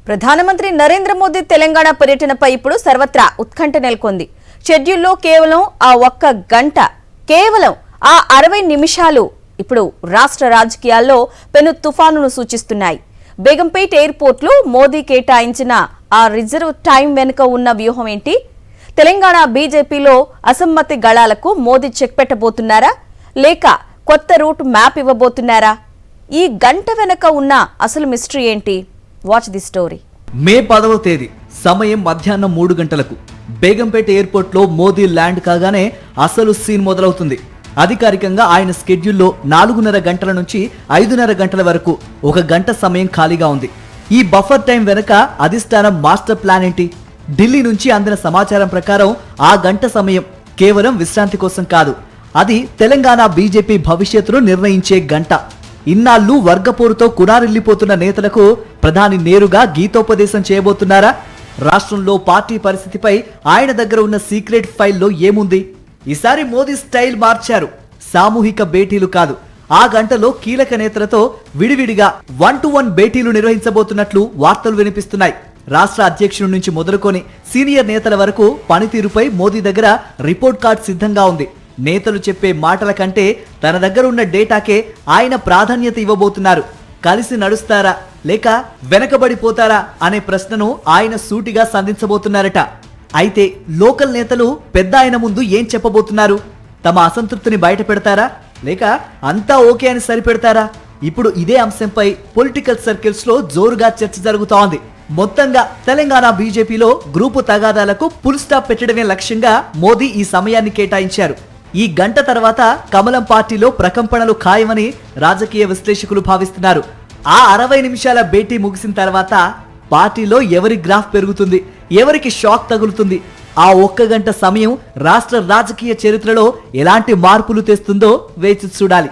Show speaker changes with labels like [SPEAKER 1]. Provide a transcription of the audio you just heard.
[SPEAKER 1] ప్రధానమంత్రి నరేంద్ర మోదీ తెలంగాణ పర్యటనపై ఇప్పుడు సర్వత్రా ఉత్కంఠ నెలకొంది. షెడ్యూల్లో కేవలం ఆ ఒక్క గంట, కేవలం ఆ 60 నిమిషాలు ఇప్పుడు రాష్ట్ర రాజకీయాల్లో పెను తుఫానును సూచిస్తున్నాయి. బేగంపేట్ ఎయిర్పోర్ట్లో మోదీ కేటాయించిన ఆ రిజర్వ్ టైం వెనుక ఉన్న వ్యూహం ఏంటి? తెలంగాణ బీజేపీలో అసమ్మతి గళాలకు మోదీ చెక్ పెట్టబోతున్నారా, లేక కొత్త రూట్ మ్యాప్ ఇవ్వబోతున్నారా? ఈ గంట వెనుక ఉన్న అసలు మిస్టరీ ఏంటి? Watch the story.
[SPEAKER 2] మే 10వ తేదీ సమయం మధ్యాహ్నం 3 గంటలకు బేగంపేట ఎయిర్పోర్ట్లో మోదీ ల్యాండ్ కాగానే అసలు సీన్ మొదలవుతుంది. అధికారికంగా ఆయన స్కెడ్యూల్లో 4:30 గంటల నుంచి 5:30 గంటల వరకు 1 గంట సమయం ఖాళీగా ఉంది. ఈ బఫర్ టైం వెనుక అధిష్టానం మాస్టర్ ప్లాన్ ఏంటి? ఢిల్లీ నుంచి అందిన సమాచారం ప్రకారం ఆ గంట సమయం కేవలం విశ్రాంతి కోసం కాదు, అది తెలంగాణ బీజేపీ భవిష్యత్తును నిర్ణయించే గంట. ఇన్నాళ్లు వర్గపోరుతో కునారిల్లిపోతున్న నేతలకు ప్రధాని నేరుగా గీతోపదేశం చేయబోతున్నారా? రాష్ట్రంలో పార్టీ పరిస్థితిపై ఆయన దగ్గర ఉన్న సీక్రెట్ ఫైల్లో ఏముంది? ఈసారి మోదీ స్టైల్ మార్చారు. సామూహిక భేటీలు కాదు, ఆ గంటలో కీలక నేతలతో విడివిడిగా 1-to-1 భేటీలు నిర్వహించబోతున్నట్లు వార్తలు వినిపిస్తున్నాయి. రాష్ట్ర అధ్యక్షుడి నుంచి మొదలుకొని సీనియర్ నేతల వరకు పనితీరుపై మోదీ దగ్గర రిపోర్ట్ కార్డ్ సిద్ధంగా ఉంది. నేతలు చెప్పే మాటల కంటే తన దగ్గర ఉన్న డేటాకే ఆయన ప్రాధాన్యత ఇవ్వబోతున్నారు. కలిసి నడుస్తారా లేక వెనకబడిపోతారా అనే ప్రశ్నను ఆయన సూటిగా సంధించబోతున్నారట. అయితే లోకల్ నేతలు పెద్ద ఆయన ముందు ఏం చెప్పబోతున్నారు? తమ అసంతృప్తిని బయట పెడతారా లేక అంతా ఓకే అని సరిపెడతారా? ఇప్పుడు ఇదే అంశంపై పొలిటికల్ సర్కిల్స్ లో జోరుగా చర్చ జరుగుతోంది. మొత్తంగా తెలంగాణ బీజేపీలో గ్రూపు తగాదాలకు ఫుల్ స్టాప్ పెట్టడమే లక్ష్యంగా మోదీ ఈ సమయాన్ని కేటాయించారు. ఈ గంట తర్వాత కమలం పార్టీలో ప్రకంపనలు ఖాయమని రాజకీయ విశ్లేషకులు భావిస్తున్నారు. ఆ 60 నిమిషాల భేటీ ముగిసిన తర్వాత పార్టీలో ఎవరి గ్రాఫ్ పెరుగుతుంది, ఎవరికి షాక్ తగులుతుంది? ఆ 1 గంట సమయం రాష్ట్ర రాజకీయ చరిత్రలో ఎలాంటి మార్పులు తెస్తుందో వేచి చూడాలి.